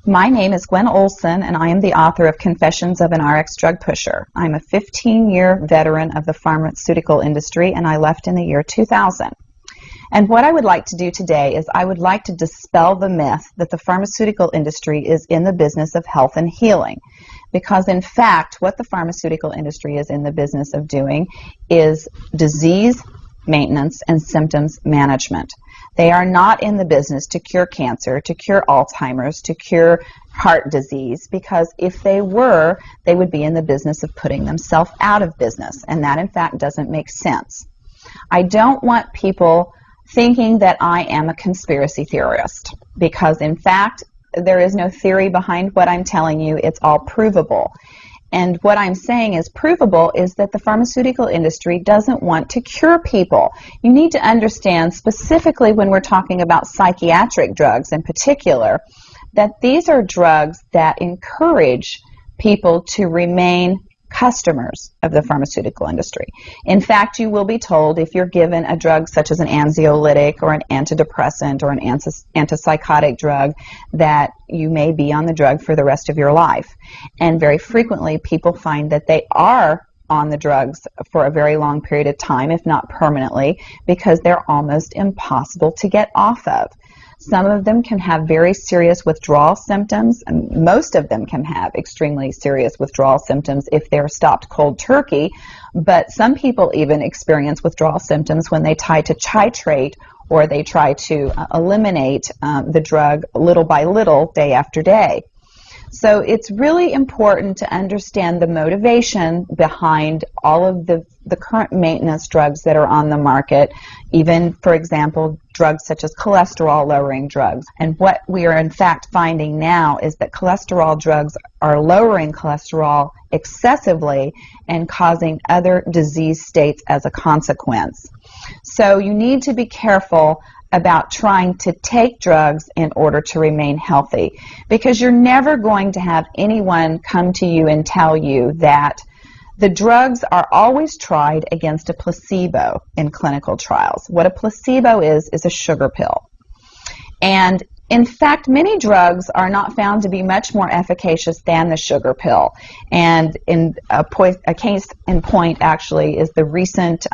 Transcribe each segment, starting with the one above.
My name is Gwen Olson, and I am the author of Confessions of an RX Drug Pusher. I'm a 15-year veteran of the pharmaceutical industry, and I left in the year 2000. And what I would like to do today is I would like to dispel the myth that the pharmaceutical industry is in the business of health and healing. Because in fact, what the pharmaceutical industry is in the business of doing is disease maintenance and symptoms management. They are not in the business to cure cancer, to cure Alzheimer's, to cure heart disease, because if they were, they would be in the business of putting themselves out of business, and that in fact doesn't make sense. I don't want people thinking that I am a conspiracy theorist, because in fact there is no theory behind what I'm telling you. It's all provable. And what I'm saying is provable is that the pharmaceutical industry doesn't want to cure people. You need to understand, specifically when we're talking about psychiatric drugs in particular, that these are drugs that encourage people to remain customers of the pharmaceutical industry. In fact, you will be told if you're given a drug such as an anxiolytic or an antidepressant or an antipsychotic drug that you may be on the drug for the rest of your life. And very frequently people find that they are on the drugs for a very long period of time, if not permanently, because they're almost impossible to get off of. Some of them can have very serious withdrawal symptoms, and most of them can have extremely serious withdrawal symptoms if they're stopped cold turkey, but some people even experience withdrawal symptoms when they try to titrate or they try to eliminate the drug little by little, day after day. So it's really important to understand the motivation behind all of the current maintenance drugs that are on the market, even, for example, drugs such as cholesterol-lowering drugs. And what we are in fact finding now is that cholesterol drugs are lowering cholesterol excessively and causing other disease states as a consequence. So you need to be careful about trying to take drugs in order to remain healthy, because you're never going to have anyone come to you and tell you that the drugs are always tried against a placebo in clinical trials. What a placebo is a sugar pill. And in fact, many drugs are not found to be much more efficacious than the sugar pill. And in a case in point actually is the recent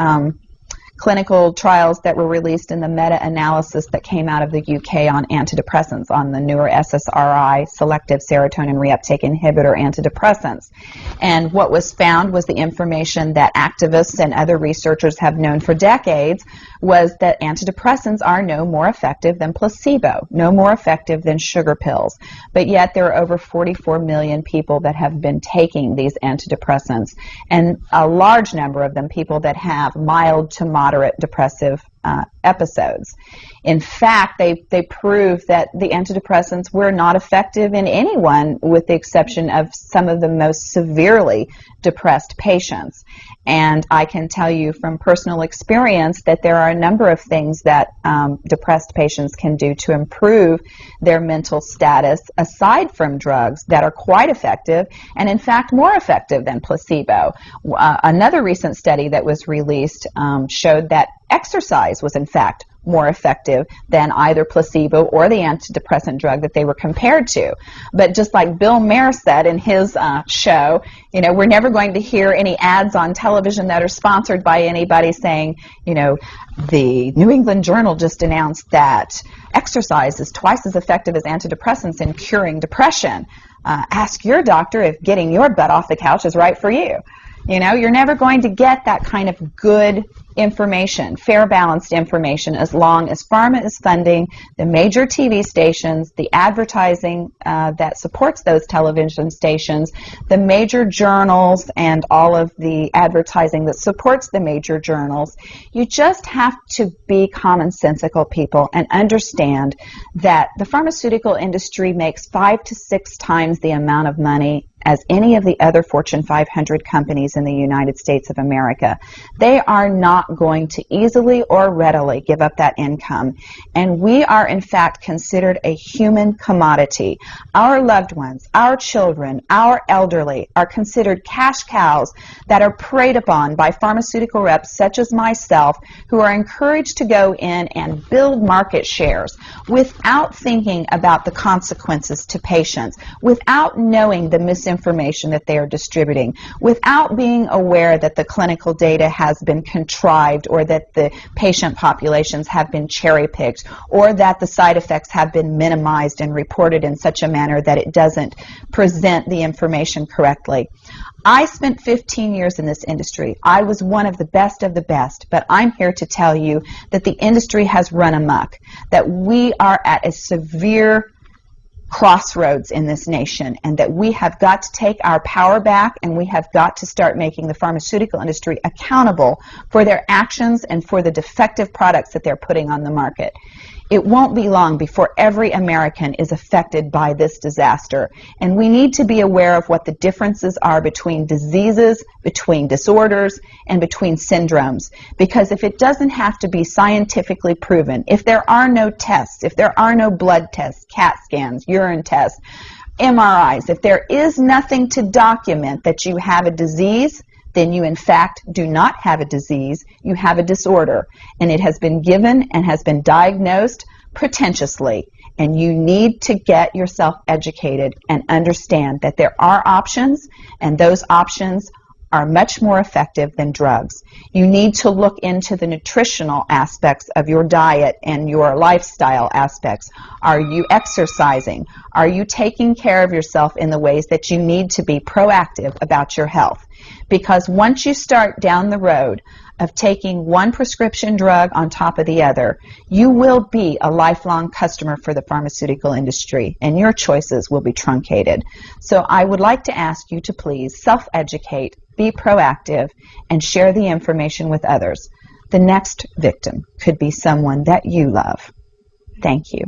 clinical trials that were released in the meta-analysis that came out of the UK on antidepressants, on the newer SSRI, selective serotonin reuptake inhibitor antidepressants. And what was found was the information that activists and other researchers have known for decades, was that antidepressants are no more effective than placebo, no more effective than sugar pills. But yet there are over 44 million people that have been taking these antidepressants, and a large number of them people that have mild to moderate depressive episodes. In fact, they prove that the antidepressants were not effective in anyone with the exception of some of the most severely depressed patients. And I can tell you from personal experience that there are a number of things that depressed patients can do to improve their mental status aside from drugs that are quite effective, and in fact more effective than placebo. Another recent study that was released showed that exercise was in fact more effective than either placebo or the antidepressant drug that they were compared to. But just like Bill Maher said in his show, you know, we're never going to hear any ads on television that are sponsored by anybody saying, you know, the New England Journal just announced that exercise is twice as effective as antidepressants in curing depression. Ask your doctor if getting your butt off the couch is right for you. You know, you're never going to get that kind of good information, fair, balanced information, as long as pharma is funding the major TV stations, the advertising that supports those television stations, the major journals, and all of the advertising that supports the major journals. You just have to be commonsensical people and understand that the pharmaceutical industry makes 5 to 6 times the amount of money as any of the other Fortune 500 companies in the United States of America. They are not going to easily or readily give up that income. And we are, in fact, considered a human commodity. Our loved ones, our children, our elderly are considered cash cows that are preyed upon by pharmaceutical reps such as myself, who are encouraged to go in and build market shares without thinking about the consequences to patients, without knowing the misinformation that they are distributing, without being aware that the clinical data has been contrived, or that the patient populations have been cherry-picked, or that the side effects have been minimized and reported in such a manner that it doesn't present the information correctly. I spent 15 years in this industry. I was one of the best, but I'm here to tell you that the industry has run amok, that we are at a severe crossroads in this nation, and that we have got to take our power back, and we have got to start making the pharmaceutical industry accountable for their actions and for the defective products that they're putting on the market. It won't be long before every American is affected by this disaster, and we need to be aware of what the differences are between diseases, between disorders, and between syndromes. Because if it doesn't have to be scientifically proven, if there are no tests, if there are no blood tests, CAT scans, urine tests, MRIs, if there is nothing to document that you have a disease, then you in fact do not have a disease, you have a disorder, and it has been given and has been diagnosed pretentiously, and you need to get yourself educated and understand that there are options, and those options are much more effective than drugs. You need to look into the nutritional aspects of your diet and your lifestyle aspects. Are you exercising? Are you taking care of yourself in the ways that you need to be proactive about your health? Because once you start down the road of taking one prescription drug on top of the other, you will be a lifelong customer for the pharmaceutical industry, and your choices will be truncated. So I would like to ask you to please self-educate, be proactive, and share the information with others. The next victim could be someone that you love. Thank you.